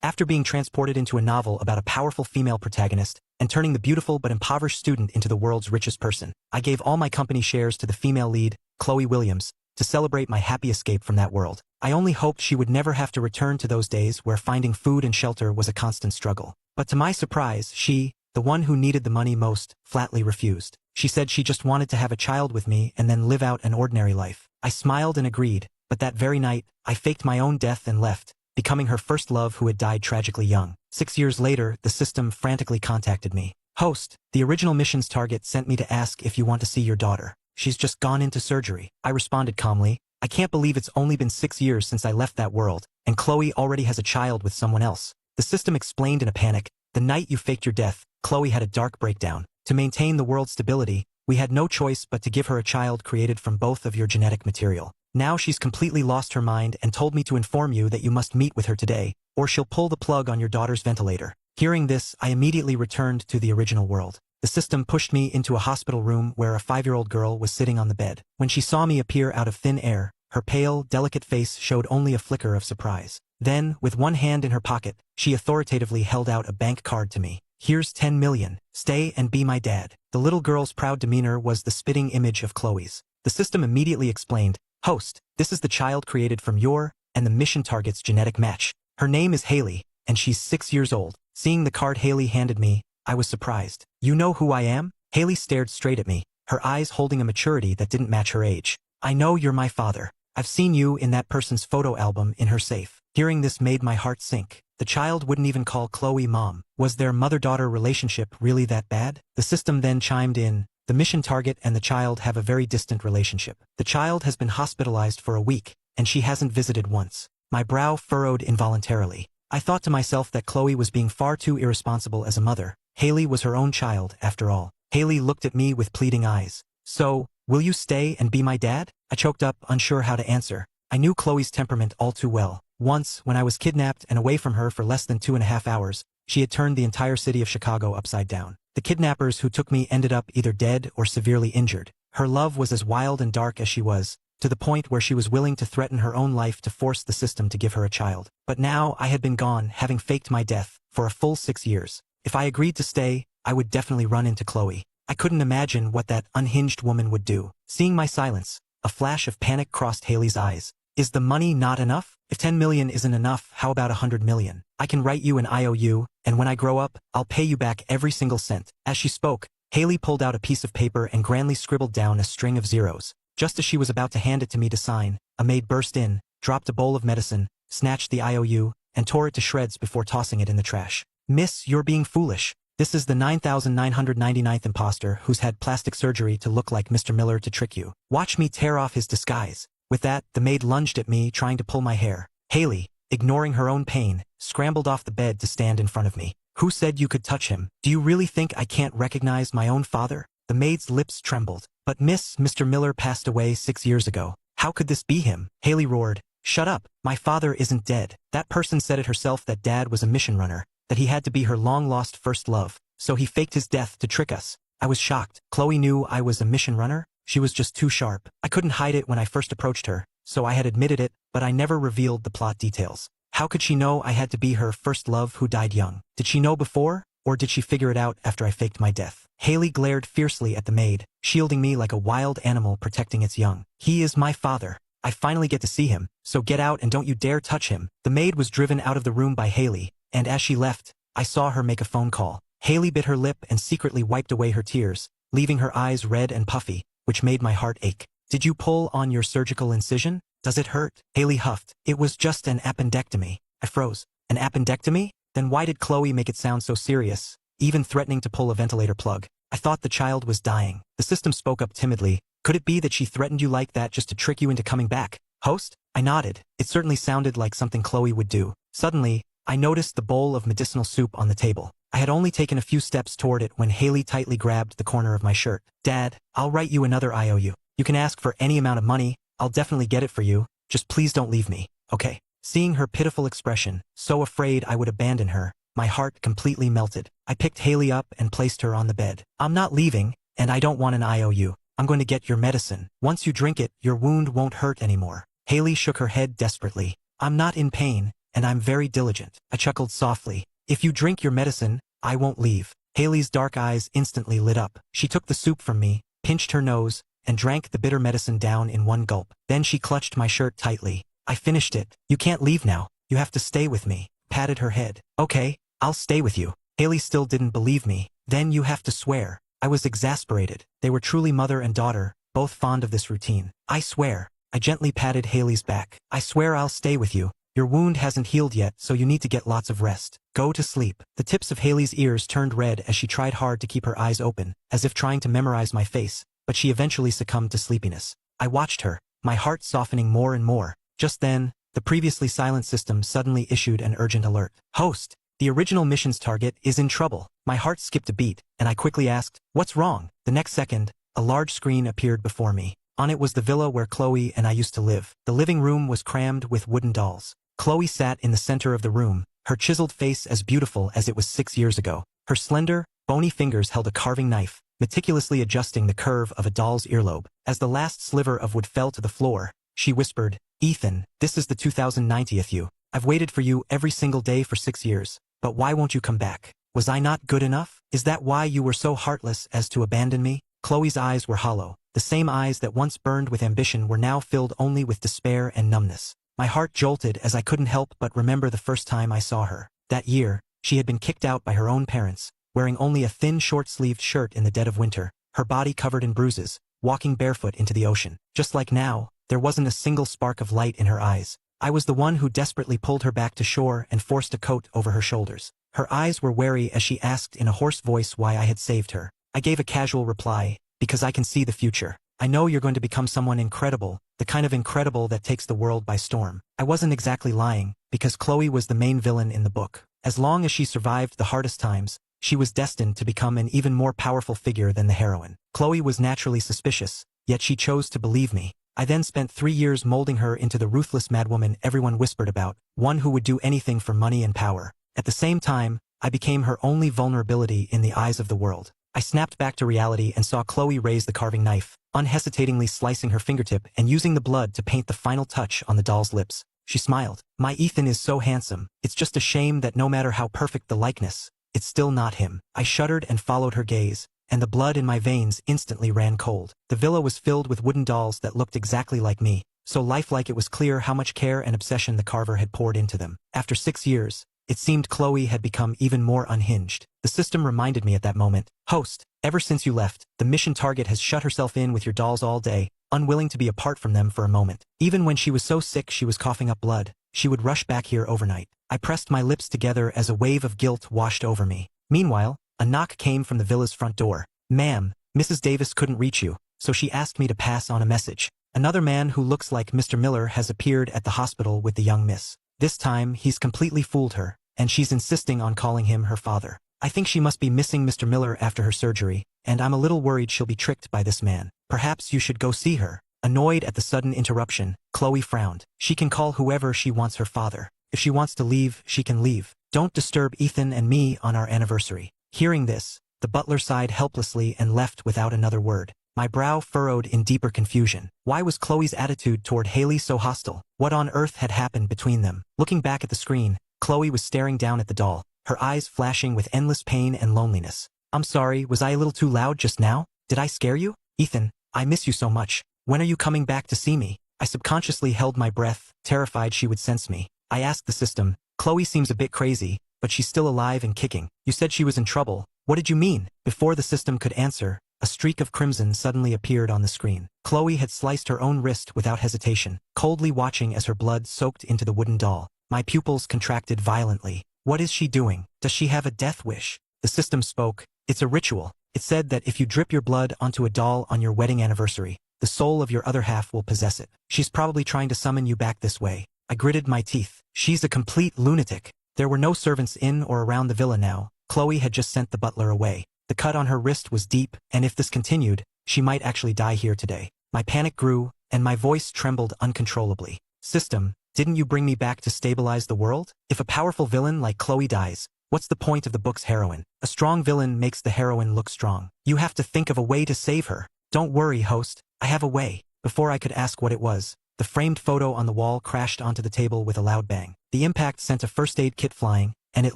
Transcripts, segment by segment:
After being transported into a novel about a powerful female protagonist and turning the beautiful but impoverished student into the world's richest person, I gave all my company shares to the female lead, Chloe Williams, to celebrate my happy escape from that world. I only hoped she would never have to return to those days where finding food and shelter was a constant struggle. But to my surprise, she, the one who needed the money most, flatly refused. She said she just wanted to have a child with me and then live out an ordinary life. I smiled and agreed, but that very night, I faked my own death and left, becoming her first love who had died tragically young. 6 years later, the system frantically contacted me. Host, the original mission's target sent me to ask if you want to see your daughter. She's just gone into surgery. I responded calmly. I can't believe it's only been 6 years since I left that world, and Chloe already has a child with someone else. The system explained in a panic. The night you faked your death, Chloe had a dark breakdown. To maintain the world's stability, we had no choice but to give her a child created from both of your genetic material. Now she's completely lost her mind and told me to inform you that you must meet with her today, or she'll pull the plug on your daughter's ventilator. Hearing this, I immediately returned to the original world. The system pushed me into a hospital room where a 5-year-old girl was sitting on the bed. When she saw me appear out of thin air, her pale, delicate face showed only a flicker of surprise. Then, with one hand in her pocket, she authoritatively held out a bank card to me. Here's 10 million. Stay and be my dad. The little girl's proud demeanor was the spitting image of Chloe's. The system immediately explained, Host, this is the child created from your and the mission target's genetic match. Her name is Haley, and she's 6 years old. Seeing the card Haley handed me, I was surprised. You know who I am? Haley stared straight at me, her eyes holding a maturity that didn't match her age. I know you're my father. I've seen you in that person's photo album in her safe. Hearing this made my heart sink. The child wouldn't even call Chloe mom. Was their mother-daughter relationship really that bad? The system then chimed in. The mission target and the child have a very distant relationship. The child has been hospitalized for a week, and she hasn't visited once. My brow furrowed involuntarily. I thought to myself that Chloe was being far too irresponsible as a mother. Haley was her own child, after all. Haley looked at me with pleading eyes. So, will you stay and be my dad? I choked up, unsure how to answer. I knew Chloe's temperament all too well. Once, when I was kidnapped and away from her for less than 2.5 hours, she had turned the entire city of Chicago upside down. The kidnappers who took me ended up either dead or severely injured. Her love was as wild and dark as she was, to the point where she was willing to threaten her own life to force the system to give her a child. But now I had been gone, having faked my death, for a full 6 years. If I agreed to stay, I would definitely run into Chloe. I couldn't imagine what that unhinged woman would do. Seeing my silence, a flash of panic crossed Haley's eyes. Is the money not enough? If 10 million isn't enough, how about 100 million? I can write you an IOU, and when I grow up, I'll pay you back every single cent. As she spoke, Haley pulled out a piece of paper and grandly scribbled down a string of zeros. Just as she was about to hand it to me to sign, a maid burst in, dropped a bowl of medicine, snatched the IOU, and tore it to shreds before tossing it in the trash. Miss, you're being foolish. This is the 9,999th imposter who's had plastic surgery to look like Mr. Miller to trick you. Watch me tear off his disguise. With that, the maid lunged at me, trying to pull my hair. Haley, ignoring her own pain, scrambled off the bed to stand in front of me. Who said you could touch him? Do you really think I can't recognize my own father? The maid's lips trembled. But Mr. Miller passed away 6 years ago. How could this be him? Haley roared. Shut up. My father isn't dead. That person said it herself that Dad was a mission runner, that he had to be her long-lost first love, so he faked his death to trick us. I was shocked. Chloe knew I was a mission runner? She was just too sharp. I couldn't hide it when I first approached her, so I had admitted it, but I never revealed the plot details. How could she know I had to be her first love who died young? Did she know before, or did she figure it out after I faked my death? Haley glared fiercely at the maid, shielding me like a wild animal protecting its young. He is my father. I finally get to see him, so get out and don't you dare touch him. The maid was driven out of the room by Haley, and as she left, I saw her make a phone call. Haley bit her lip and secretly wiped away her tears, leaving her eyes red and puffy, which made my heart ache. Did you pull on your surgical incision? Does it hurt? Haley huffed. It was just an appendectomy. I froze. An appendectomy? Then why did Chloe make it sound so serious, even threatening to pull a ventilator plug? I thought the child was dying. The system spoke up timidly. Could it be that she threatened you like that just to trick you into coming back? Host? I nodded. It certainly sounded like something Chloe would do. Suddenly, I noticed the bowl of medicinal soup on the table. I had only taken a few steps toward it when Haley tightly grabbed the corner of my shirt. Dad, I'll write you another IOU. You can ask for any amount of money. I'll definitely get it for you. Just please don't leave me, okay? Seeing her pitiful expression, so afraid I would abandon her, my heart completely melted. I picked Haley up and placed her on the bed. I'm not leaving, and I don't want an IOU. I'm going to get your medicine. Once you drink it, your wound won't hurt anymore. Haley shook her head desperately. I'm not in pain, and I'm very diligent. I chuckled softly. If you drink your medicine, I won't leave. Haley's dark eyes instantly lit up. She took the soup from me, pinched her nose, and drank the bitter medicine down in one gulp. Then she clutched my shirt tightly. I finished it. You can't leave now. You have to stay with me. Patted her head. Okay, I'll stay with you. Haley still didn't believe me. Then you have to swear. I was exasperated. They were truly mother and daughter, both fond of this routine. I swear. I gently patted Haley's back. I swear I'll stay with you. Your wound hasn't healed yet, so you need to get lots of rest. Go to sleep. The tips of Haley's ears turned red as she tried hard to keep her eyes open, as if trying to memorize my face, but she eventually succumbed to sleepiness. I watched her, my heart softening more and more. Just then, the previously silent system suddenly issued an urgent alert. Host, the original mission's target is in trouble. My heart skipped a beat, and I quickly asked, what's wrong? The next second, a large screen appeared before me. On it was the villa where Chloe and I used to live. The living room was crammed with wooden dolls. Chloe sat in the center of the room, her chiseled face as beautiful as it was 6 years ago. Her slender, bony fingers held a carving knife, meticulously adjusting the curve of a doll's earlobe. As the last sliver of wood fell to the floor, she whispered, Ethan, this is the 2090th you. I've waited for you every single day for 6 years, but why won't you come back? Was I not good enough? Is that why you were so heartless as to abandon me? Chloe's eyes were hollow. The same eyes that once burned with ambition were now filled only with despair and numbness. My heart jolted as I couldn't help but remember the first time I saw her. That year, she had been kicked out by her own parents, wearing only a thin short-sleeved shirt in the dead of winter, her body covered in bruises, walking barefoot into the ocean. Just like now, there wasn't a single spark of light in her eyes. I was the one who desperately pulled her back to shore and forced a coat over her shoulders. Her eyes were wary as she asked in a hoarse voice why I had saved her. I gave a casual reply, because I can see the future. I know you're going to become someone incredible, the kind of incredible that takes the world by storm. I wasn't exactly lying, because Chloe was the main villain in the book. As long as she survived the hardest times, she was destined to become an even more powerful figure than the heroine. Chloe was naturally suspicious, yet she chose to believe me. I then spent 3 years molding her into the ruthless madwoman everyone whispered about, one who would do anything for money and power. At the same time, I became her only vulnerability in the eyes of the world. I snapped back to reality and saw Chloe raise the carving knife, unhesitatingly slicing her fingertip and using the blood to paint the final touch on the doll's lips. She smiled. My Ethan is so handsome. It's just a shame that no matter how perfect the likeness, it's still not him. I shuddered and followed her gaze, and the blood in my veins instantly ran cold. The villa was filled with wooden dolls that looked exactly like me, so lifelike it was clear how much care and obsession the carver had poured into them. After 6 years, it seemed Chloe had become even more unhinged. The system reminded me at that moment, Host, ever since you left, the mission target has shut herself in with your dolls all day, unwilling to be apart from them for a moment. Even when she was so sick she was coughing up blood, she would rush back here overnight. I pressed my lips together as a wave of guilt washed over me. Meanwhile, a knock came from the villa's front door. Ma'am, Mrs. Davis couldn't reach you, so she asked me to pass on a message. Another man who looks like Mr. Miller has appeared at the hospital with the young miss. This time, he's completely fooled her, and she's insisting on calling him her father. I think she must be missing Mr. Miller after her surgery, and I'm a little worried she'll be tricked by this man. Perhaps you should go see her. Annoyed at the sudden interruption, Chloe frowned. She can call whoever she wants her father. If she wants to leave, she can leave. Don't disturb Ethan and me on our anniversary. Hearing this, the butler sighed helplessly and left without another word. My brow furrowed in deeper confusion. Why was Chloe's attitude toward Haley so hostile? What on earth had happened between them? Looking back at the screen, Chloe was staring down at the doll, her eyes flashing with endless pain and loneliness. I'm sorry, was I a little too loud just now? Did I scare you? Ethan, I miss you so much. When are you coming back to see me? I subconsciously held my breath, terrified she would sense me. I asked the system, Chloe seems a bit crazy, but she's still alive and kicking. You said she was in trouble. What did you mean? Before the system could answer, a streak of crimson suddenly appeared on the screen. Chloe had sliced her own wrist without hesitation, coldly watching as her blood soaked into the wooden doll. My pupils contracted violently. What is she doing? Does she have a death wish? The system spoke. It's a ritual. It said that if you drip your blood onto a doll on your wedding anniversary, the soul of your other half will possess it. She's probably trying to summon you back this way. I gritted my teeth. She's a complete lunatic. There were no servants in or around the villa now. Chloe had just sent the butler away. The cut on her wrist was deep, and if this continued, she might actually die here today. My panic grew, and my voice trembled uncontrollably. System, didn't you bring me back to stabilize the world? If a powerful villain like Chloe dies, what's the point of the book's heroine? A strong villain makes the heroine look strong. You have to think of a way to save her. Don't worry, host. I have a way. Before I could ask what it was, the framed photo on the wall crashed onto the table with a loud bang. The impact sent a first aid kit flying, and it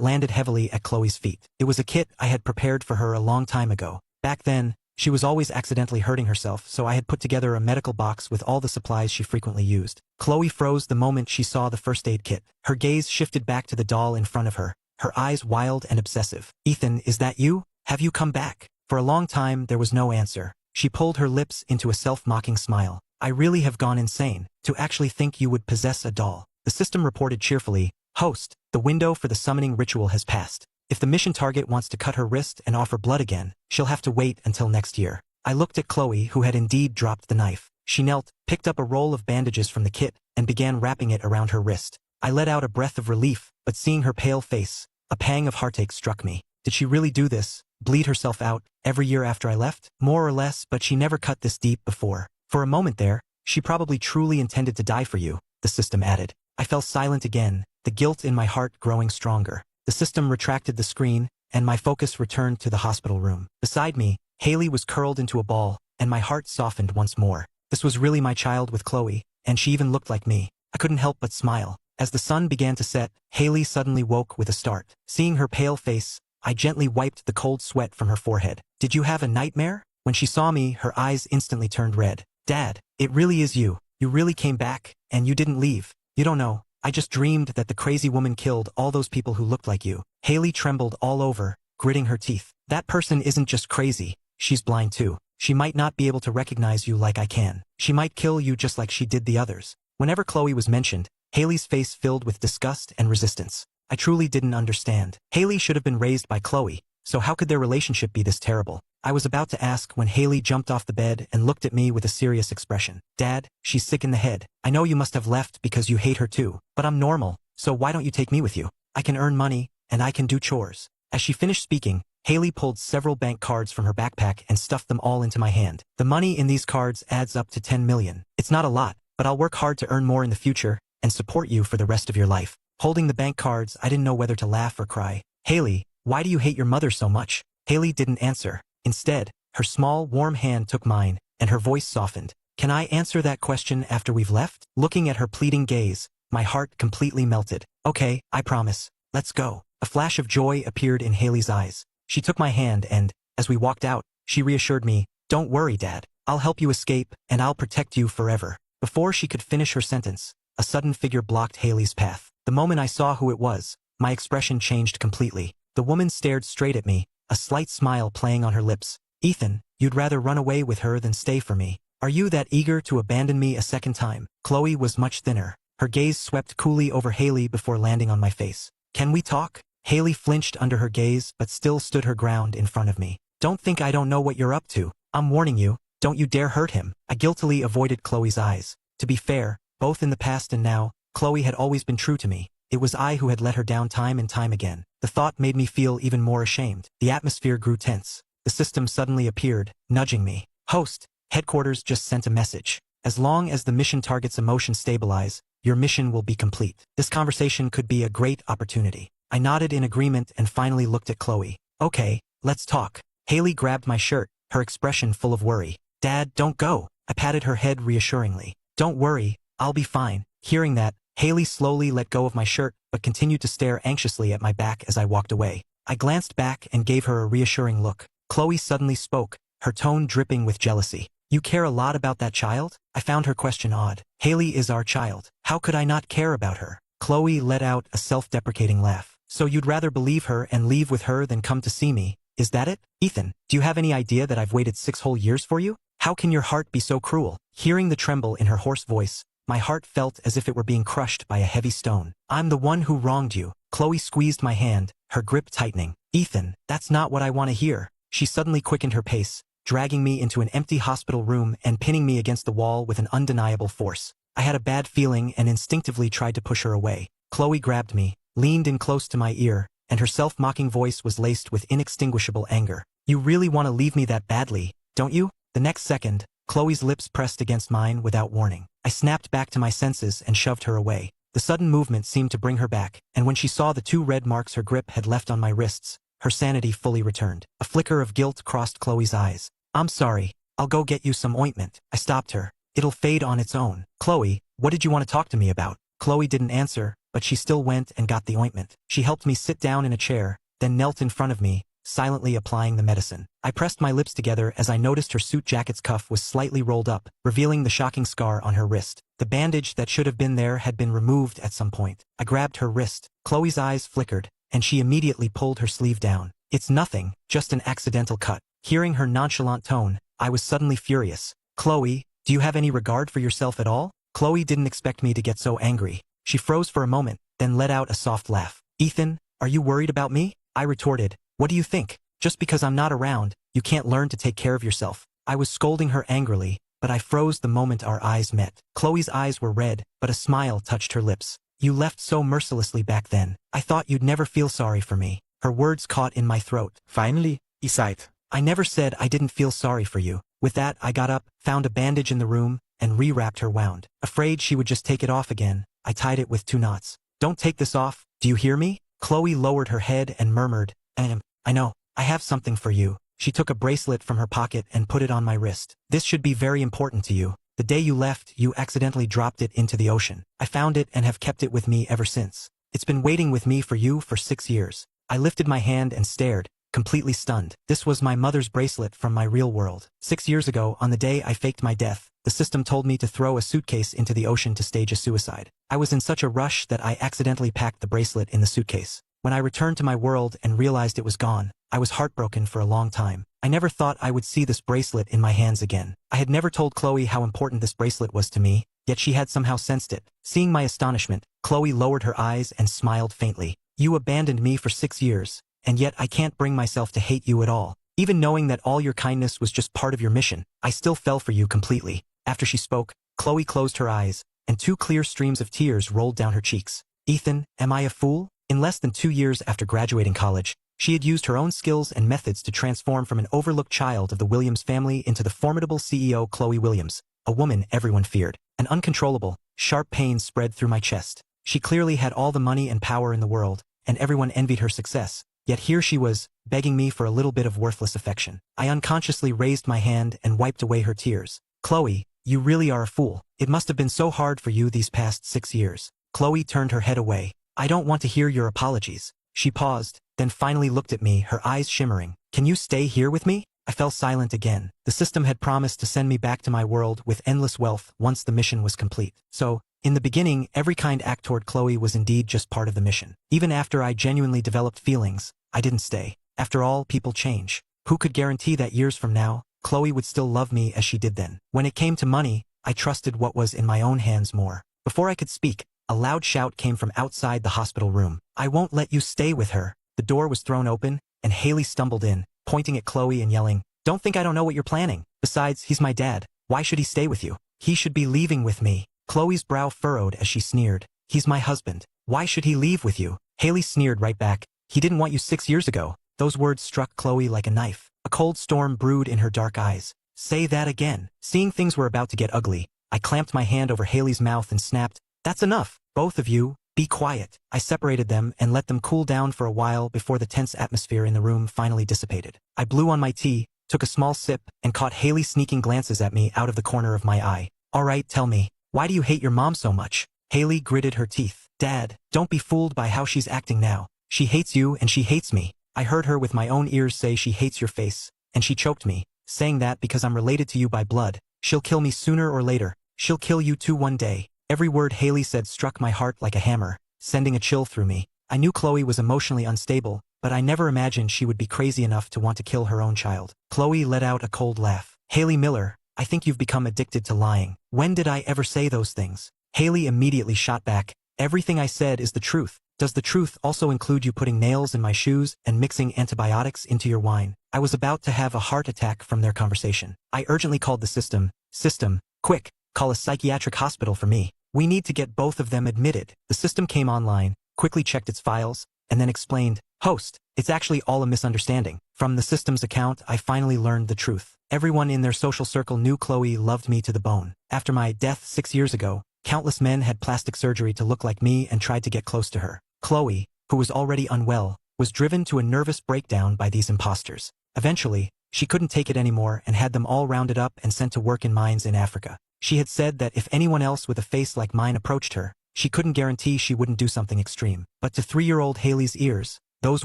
landed heavily at Chloe's feet. It was a kit I had prepared for her a long time ago. Back then, she was always accidentally hurting herself, so I had put together a medical box with all the supplies she frequently used. Chloe froze the moment she saw the first aid kit. Her gaze shifted back to the doll in front of her, her eyes wild and obsessive. "Ethan, is that you? Have you come back?" For a long time, there was no answer. She pulled her lips into a self-mocking smile. "I really have gone insane to actually think you would possess a doll." The system reported cheerfully, "Host, the window for the summoning ritual has passed. If the mission target wants to cut her wrist and offer blood again, she'll have to wait until next year." I looked at Chloe, who had indeed dropped the knife. She knelt, picked up a roll of bandages from the kit, and began wrapping it around her wrist. I let out a breath of relief, but seeing her pale face, a pang of heartache struck me. Did she really do this, bleed herself out, every year after I left? More or less, but she never cut this deep before. For a moment there, she probably truly intended to die for you, the system added. I fell silent again, the guilt in my heart growing stronger. The system retracted the screen, and my focus returned to the hospital room. Beside me, Haley was curled into a ball, and my heart softened once more. This was really my child with Chloe, and she even looked like me. I couldn't help but smile. As the sun began to set, Haley suddenly woke with a start. Seeing her pale face, I gently wiped the cold sweat from her forehead. "Did you have a nightmare?" When she saw me, her eyes instantly turned red. "Dad, it really is you. You really came back, and you didn't leave. You don't know. I just dreamed that the crazy woman killed all those people who looked like you." Haley trembled all over, gritting her teeth. "That person isn't just crazy, she's blind too. She might not be able to recognize you like I can. She might kill you just like she did the others." Whenever Chloe was mentioned, Haley's face filled with disgust and resistance. I truly didn't understand. Haley should have been raised by Chloe, so how could their relationship be this terrible? I was about to ask when Haley jumped off the bed and looked at me with a serious expression. "Dad, she's sick in the head. I know you must have left because you hate her too, but I'm normal, so why don't you take me with you? I can earn money, and I can do chores." As she finished speaking, Haley pulled several bank cards from her backpack and stuffed them all into my hand. "The money in these cards adds up to 10 million. It's not a lot, but I'll work hard to earn more in the future and support you for the rest of your life." Holding the bank cards, I didn't know whether to laugh or cry. "Haley, why do you hate your mother so much?" Haley didn't answer. Instead, her small, warm hand took mine, and her voice softened. "Can I answer that question after we've left?" Looking at her pleading gaze, my heart completely melted. "Okay, I promise. Let's go." A flash of joy appeared in Haley's eyes. She took my hand and, as we walked out, she reassured me, "Don't worry, Dad. I'll help you escape, and I'll protect you forever." Before she could finish her sentence, a sudden figure blocked Haley's path. The moment I saw who it was, my expression changed completely. The woman stared straight at me, a slight smile playing on her lips. "Ethan, you'd rather run away with her than stay for me. Are you that eager to abandon me a second time?" Chloe was much thinner. Her gaze swept coolly over Haley before landing on my face. "Can we talk?" Haley flinched under her gaze but still stood her ground in front of me. "Don't think I don't know what you're up to. I'm warning you, don't you dare hurt him." I guiltily avoided Chloe's eyes. To be fair, both in the past and now, Chloe had always been true to me. It was I who had let her down time and time again. The thought made me feel even more ashamed. The atmosphere grew tense. The system suddenly appeared, nudging me. "Host, headquarters just sent a message. As long as the mission target's emotions stabilize, your mission will be complete." This conversation could be a great opportunity. I nodded in agreement and finally looked at Chloe. "Okay, let's talk." Haley grabbed my shirt, her expression full of worry. "Dad, don't go." I patted her head reassuringly. "Don't worry, I'll be fine." Hearing that, Haley slowly let go of my shirt but continued to stare anxiously at my back as I walked away. I glanced back and gave her a reassuring look. Chloe suddenly spoke, her tone dripping with jealousy. "You care a lot about that child?" I found her question odd. "Haley is our child. How could I not care about her?" Chloe let out a self-deprecating laugh. "So you'd rather believe her and leave with her than come to see me, is that it? Ethan, do you have any idea that I've waited 6 whole years for you? How can your heart be so cruel?" Hearing the tremble in her hoarse voice, my heart felt as if it were being crushed by a heavy stone. "I'm the one who wronged you." Chloe squeezed my hand, her grip tightening. "Ethan, that's not what I want to hear." She suddenly quickened her pace, dragging me into an empty hospital room and pinning me against the wall with an undeniable force. I had a bad feeling and instinctively tried to push her away. Chloe grabbed me, leaned in close to my ear, and her self-mocking voice was laced with inextinguishable anger. "You really want to leave me that badly, don't you?" The next second, Chloe's lips pressed against mine without warning. I snapped back to my senses and shoved her away. The sudden movement seemed to bring her back, and when she saw the 2 red marks her grip had left on my wrists, her sanity fully returned. A flicker of guilt crossed Chloe's eyes. "I'm sorry. I'll go get you some ointment." I stopped her, It'll fade on its own. Chloe, what did you want to talk to me about? Chloe didn't answer, but she still went and got the ointment. She helped me sit down in a chair, then knelt in front of me, silently applying the medicine. I pressed my lips together as I noticed her suit jacket's cuff was slightly rolled up, revealing the shocking scar on her wrist. The bandage that should have been there had been removed at some point. I grabbed her wrist. Chloe's eyes flickered, and she immediately pulled her sleeve down. It's nothing, just an accidental cut. Hearing her nonchalant tone, I was suddenly furious. Chloe, do you have any regard for yourself at all? Chloe didn't expect me to get so angry. She froze for a moment, then let out a soft laugh. Ethan, are you worried about me? I retorted. What do you think? Just because I'm not around, you can't learn to take care of yourself. I was scolding her angrily, but I froze the moment our eyes met. Chloe's eyes were red, but a smile touched her lips. You left so mercilessly back then. I thought you'd never feel sorry for me. Her words caught in my throat. Finally, he sighed. I never said I didn't feel sorry for you. With that, I got up, found a bandage in the room, and rewrapped her wound. Afraid she would just take it off again, I tied it with 2 knots. Don't take this off, do you hear me? Chloe lowered her head and murmured, I know, I have something for you. She took a bracelet from her pocket and put it on my wrist. This should be very important to you. The day you left, you accidentally dropped it into the ocean. I found it and have kept it with me ever since. It's been waiting with me for you for 6 years. I lifted my hand and stared, completely stunned. This was my mother's bracelet from my real world. 6 years ago, on the day I faked my death, the system told me to throw a suitcase into the ocean to stage a suicide. I was in such a rush that I accidentally packed the bracelet in the suitcase. When I returned to my world and realized it was gone, I was heartbroken for a long time. I never thought I would see this bracelet in my hands again. I had never told Chloe how important this bracelet was to me, yet she had somehow sensed it. Seeing my astonishment, Chloe lowered her eyes and smiled faintly. You abandoned me for 6 years, and yet I can't bring myself to hate you at all. Even knowing that all your kindness was just part of your mission, I still fell for you completely. After she spoke, Chloe closed her eyes, and 2 clear streams of tears rolled down her cheeks. Ethan, am I a fool? In less than 2 years after graduating college, she had used her own skills and methods to transform from an overlooked child of the Williams family into the formidable CEO Chloe Williams, a woman everyone feared. An uncontrollable, sharp pain spread through my chest. She clearly had all the money and power in the world, and everyone envied her success. Yet here she was, begging me for a little bit of worthless affection. I unconsciously raised my hand and wiped away her tears. Chloe, you really are a fool. It must have been so hard for you these past 6 years. Chloe turned her head away. I don't want to hear your apologies. She paused, then finally looked at me, her eyes shimmering. Can you stay here with me? I fell silent again. The system had promised to send me back to my world with endless wealth once the mission was complete. So, in the beginning, every kind act toward Chloe was indeed just part of the mission. Even after I genuinely developed feelings, I didn't stay. After all, people change. Who could guarantee that years from now, Chloe would still love me as she did then? When it came to money, I trusted what was in my own hands more. Before I could speak, a loud shout came from outside the hospital room. I won't let you stay with her. The door was thrown open, and Haley stumbled in, pointing at Chloe and yelling, Don't think I don't know what you're planning. Besides, he's my dad. Why should he stay with you? He should be leaving with me. Chloe's brow furrowed as she sneered. He's my husband. Why should he leave with you? Haley sneered right back. He didn't want you 6 years ago. Those words struck Chloe like a knife. A cold storm brewed in her dark eyes. Say that again. Seeing things were about to get ugly, I clamped my hand over Haley's mouth and snapped, That's enough. Both of you, be quiet. I separated them and let them cool down for a while before the tense atmosphere in the room finally dissipated. I blew on my tea, took a small sip, and caught Haley sneaking glances at me out of the corner of my eye. All right, tell me, why do you hate your mom so much? Haley gritted her teeth. Dad, don't be fooled by how she's acting now. She hates you and she hates me. I heard her with my own ears say she hates your face, and she choked me, saying that because I'm related to you by blood, she'll kill me sooner or later. She'll kill you too one day. Every word Haley said struck my heart like a hammer, sending a chill through me. I knew Chloe was emotionally unstable, but I never imagined she would be crazy enough to want to kill her own child. Chloe let out a cold laugh. Haley Miller, I think you've become addicted to lying. When did I ever say those things? Haley immediately shot back. Everything I said is the truth. Does the truth also include you putting nails in my shoes and mixing antibiotics into your wine? I was about to have a heart attack from their conversation. I urgently called the system. System, quick, call a psychiatric hospital for me. We need to get both of them admitted. The system came online, quickly checked its files, and then explained, Host, it's actually all a misunderstanding. From the system's account, I finally learned the truth. Everyone in their social circle knew Chloe loved me to the bone. After my death 6 years ago, countless men had plastic surgery to look like me and tried to get close to her. Chloe, who was already unwell, was driven to a nervous breakdown by these imposters. Eventually, she couldn't take it anymore and had them all rounded up and sent to work in mines in Africa. She had said that if anyone else with a face like mine approached her, she couldn't guarantee she wouldn't do something extreme. But to 3-year-old Haley's ears, those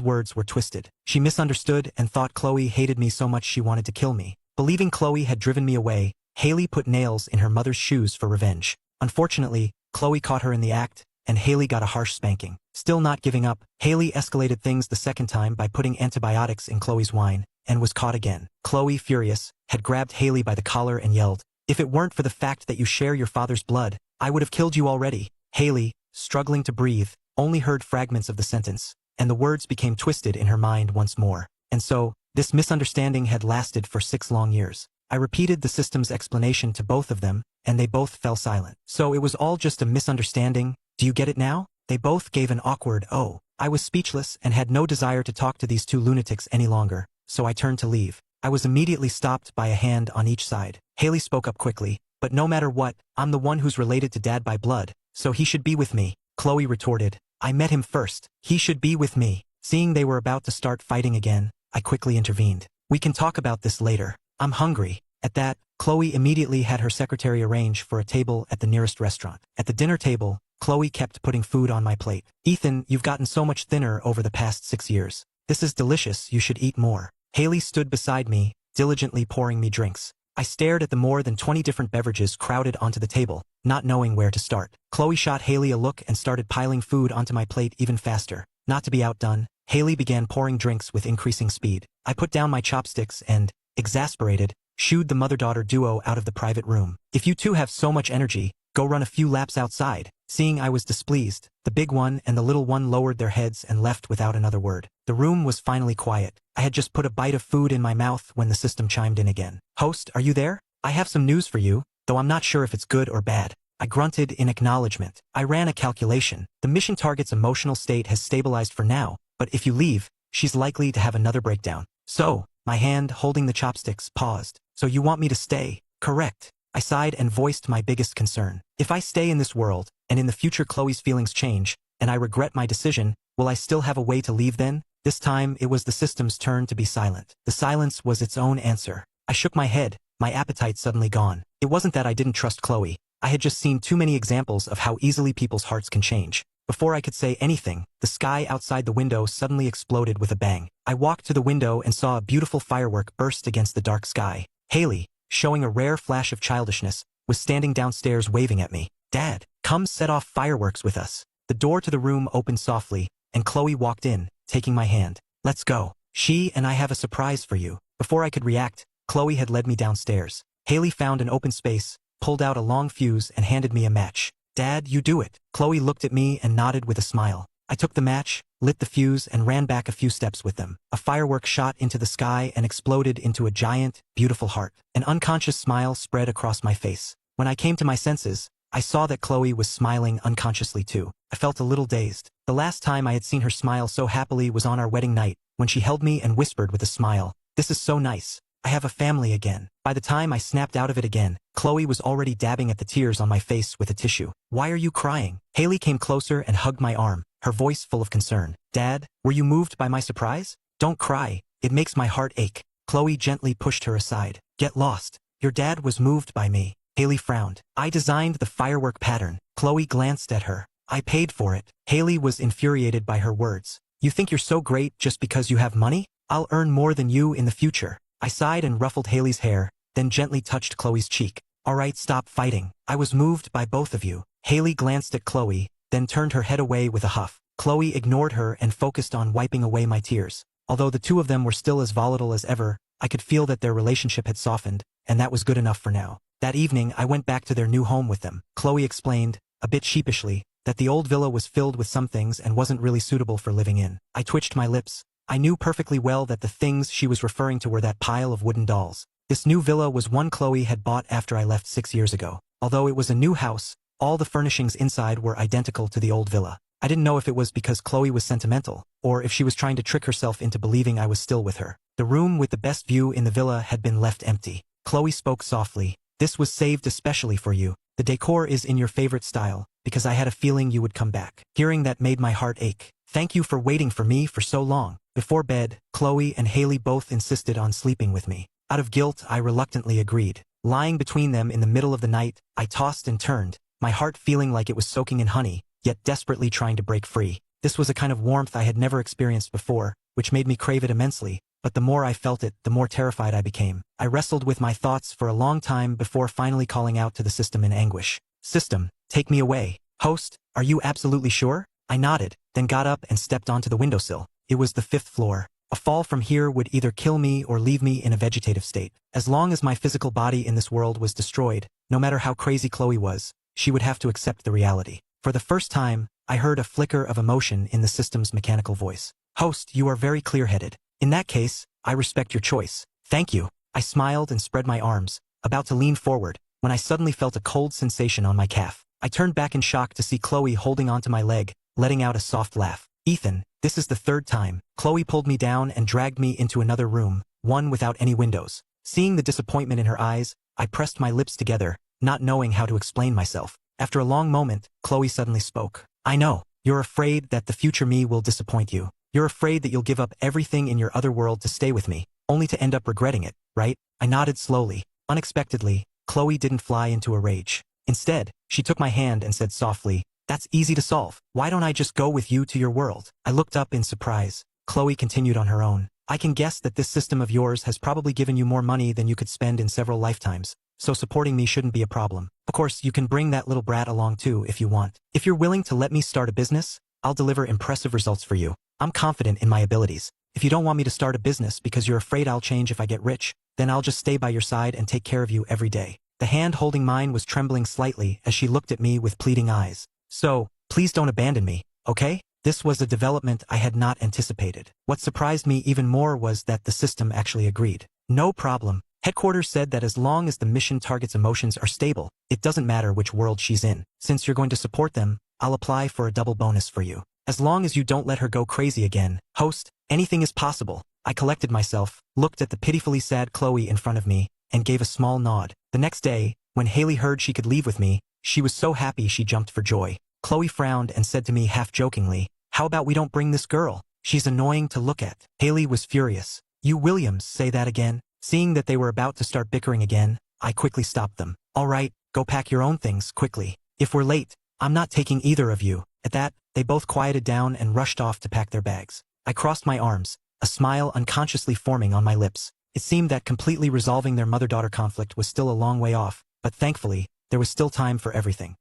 words were twisted. She misunderstood and thought Chloe hated me so much she wanted to kill me. Believing Chloe had driven me away, Haley put nails in her mother's shoes for revenge. Unfortunately, Chloe caught her in the act, and Haley got a harsh spanking. Still not giving up, Haley escalated things the second time by putting antibiotics in Chloe's wine, and was caught again. Chloe, furious, had grabbed Haley by the collar and yelled, "If it weren't for the fact that you share your father's blood, I would have killed you already." Haley, struggling to breathe, only heard fragments of the sentence, and the words became twisted in her mind once more. And so, this misunderstanding had lasted for 6 long years. I repeated the system's explanation to both of them, and they both fell silent. So it was all just a misunderstanding. Do you get it now? They both gave an awkward "oh." I was speechless and had no desire to talk to these 2 lunatics any longer, so I turned to leave. I was immediately stopped by a hand on each side. Haley spoke up quickly, "But no matter what, I'm the one who's related to Dad by blood, so he should be with me." Chloe retorted, "I met him first. He should be with me." Seeing they were about to start fighting again, I quickly intervened. "We can talk about this later. I'm hungry." At that, Chloe immediately had her secretary arrange for a table at the nearest restaurant. At the dinner table, Chloe kept putting food on my plate. "Ethan, you've gotten so much thinner over the past 6 years. This is delicious, you should eat more." Haley stood beside me, diligently pouring me drinks. I stared at the more than 20 different beverages crowded onto the table, not knowing where to start. Chloe shot Haley a look and started piling food onto my plate even faster. Not to be outdone, Haley began pouring drinks with increasing speed. I put down my chopsticks and, exasperated, shooed the mother-daughter duo out of the private room. "If you two have so much energy, go run a few laps outside." Seeing I was displeased, the big one and the little one lowered their heads and left without another word. The room was finally quiet. I had just put a bite of food in my mouth when the system chimed in again. "Host, are you there? I have some news for you, though I'm not sure if it's good or bad." I grunted in acknowledgement. I ran a calculation. The mission target's emotional state has stabilized for now, but if you leave, she's likely to have another breakdown. "So," my hand holding the chopsticks paused. "So you want me to stay, correct?" I sighed and voiced my biggest concern. If I stay in this world, and in the future Chloe's feelings change, and I regret my decision, will I still have a way to leave then? This time it was the system's turn to be silent. The silence was its own answer. I shook my head, my appetite suddenly gone. It wasn't that I didn't trust Chloe. I had just seen too many examples of how easily people's hearts can change. Before I could say anything, the sky outside the window suddenly exploded with a bang. I walked to the window and saw a beautiful firework burst against the dark sky. Haley, showing a rare flash of childishness, was standing downstairs waving at me. "Dad, come set off fireworks with us." The door to the room opened softly, and Chloe walked in, taking my hand. "Let's go. She and I have a surprise for you." Before I could react, Chloe had led me downstairs. Haley found an open space, pulled out a long fuse and handed me a match. "Dad, you do it." Chloe looked at me and nodded with a smile. I took the match, lit the fuse and ran back a few steps with them. A firework shot into the sky and exploded into a giant, beautiful heart. An unconscious smile spread across my face. When I came to my senses, I saw that Chloe was smiling unconsciously too. I felt a little dazed. The last time I had seen her smile so happily was on our wedding night, when she held me and whispered with a smile, "This is so nice. I have a family again." By the time I snapped out of it again, Chloe was already dabbing at the tears on my face with a tissue. "Why are you crying?" Haley came closer and hugged my arm, her voice full of concern. "Dad, were you moved by my surprise?" "Don't cry. It makes my heart ache." Chloe gently pushed her aside. "Get lost. Your dad was moved by me." Haley frowned. "I designed the firework pattern." Chloe glanced at her. "I paid for it." Haley was infuriated by her words. "You think you're so great just because you have money? I'll earn more than you in the future." I sighed and ruffled Haley's hair, then gently touched Chloe's cheek. "All right, stop fighting. I was moved by both of you." Haley glanced at Chloe, then turned her head away with a huff. Chloe ignored her and focused on wiping away my tears. Although the two of them were still as volatile as ever, I could feel that their relationship had softened, and that was good enough for now. That evening, I went back to their new home with them. Chloe explained, a bit sheepishly, that the old villa was filled with some things and wasn't really suitable for living in. I twitched my lips. I knew perfectly well that the things she was referring to were that pile of wooden dolls. This new villa was one Chloe had bought after I left 6 years ago. Although it was a new house, all the furnishings inside were identical to the old villa. I didn't know if it was because Chloe was sentimental, or if she was trying to trick herself into believing I was still with her. The room with the best view in the villa had been left empty. Chloe spoke softly. "This was saved especially for you. The decor is in your favorite style, because I had a feeling you would come back." Hearing that made my heart ache. "Thank you for waiting for me for so long." Before bed, Chloe and Haley both insisted on sleeping with me. Out of guilt, I reluctantly agreed. Lying between them in the middle of the night, I tossed and turned, my heart feeling like it was soaking in honey, yet desperately trying to break free. This was a kind of warmth I had never experienced before, which made me crave it immensely, but the more I felt it, the more terrified I became. I wrestled with my thoughts for a long time before finally calling out to the system in anguish. System, take me away. Host, are you absolutely sure? I nodded, then got up and stepped onto the windowsill. It was the 5th floor. A fall from here would either kill me or leave me in a vegetative state. As long as my physical body in this world was destroyed, no matter how crazy Chloe was, she would have to accept the reality. For the first time, I heard a flicker of emotion in the system's mechanical voice. Host, you are very clear-headed. In that case, I respect your choice. Thank you. I smiled and spread my arms, about to lean forward, when I suddenly felt a cold sensation on my calf. I turned back in shock to see Chloe holding onto my leg, letting out a soft laugh. Ethan, this is the 3rd time. Chloe pulled me down and dragged me into another room, one without any windows. Seeing the disappointment in her eyes, I pressed my lips together, not knowing how to explain myself. After a long moment, Chloe suddenly spoke. I know. You're afraid that the future me will disappoint you. You're afraid that you'll give up everything in your other world to stay with me, only to end up regretting it, right? I nodded slowly. Unexpectedly, Chloe didn't fly into a rage. Instead, she took my hand and said softly, "That's easy to solve. Why don't I just go with you to your world?" I looked up in surprise. Chloe continued on her own. I can guess that this system of yours has probably given you more money than you could spend in several lifetimes, so supporting me shouldn't be a problem. Of course, you can bring that little brat along too if you want. If you're willing to let me start a business, I'll deliver impressive results for you. I'm confident in my abilities. If you don't want me to start a business because you're afraid I'll change if I get rich, then I'll just stay by your side and take care of you every day. The hand holding mine was trembling slightly as she looked at me with pleading eyes. So, please don't abandon me, okay? This was a development I had not anticipated. What surprised me even more was that the system actually agreed. No problem. Headquarters said that as long as the mission target's emotions are stable, it doesn't matter which world she's in. Since you're going to support them, I'll apply for a double bonus for you. As long as you don't let her go crazy again. Host, anything is possible. I collected myself, looked at the pitifully sad Chloe in front of me, and gave a small nod. The next day, when Haley heard she could leave with me, she was so happy she jumped for joy. Chloe frowned and said to me half-jokingly, "How about we don't bring this girl? She's annoying to look at." Haley was furious. "You Williams, say that again?" Seeing that they were about to start bickering again, I quickly stopped them. "All right, go pack your own things quickly. If we're late, I'm not taking either of you." At that, they both quieted down and rushed off to pack their bags. I crossed my arms, a smile unconsciously forming on my lips. It seemed that completely resolving their mother-daughter conflict was still a long way off, but thankfully, there was still time for everything.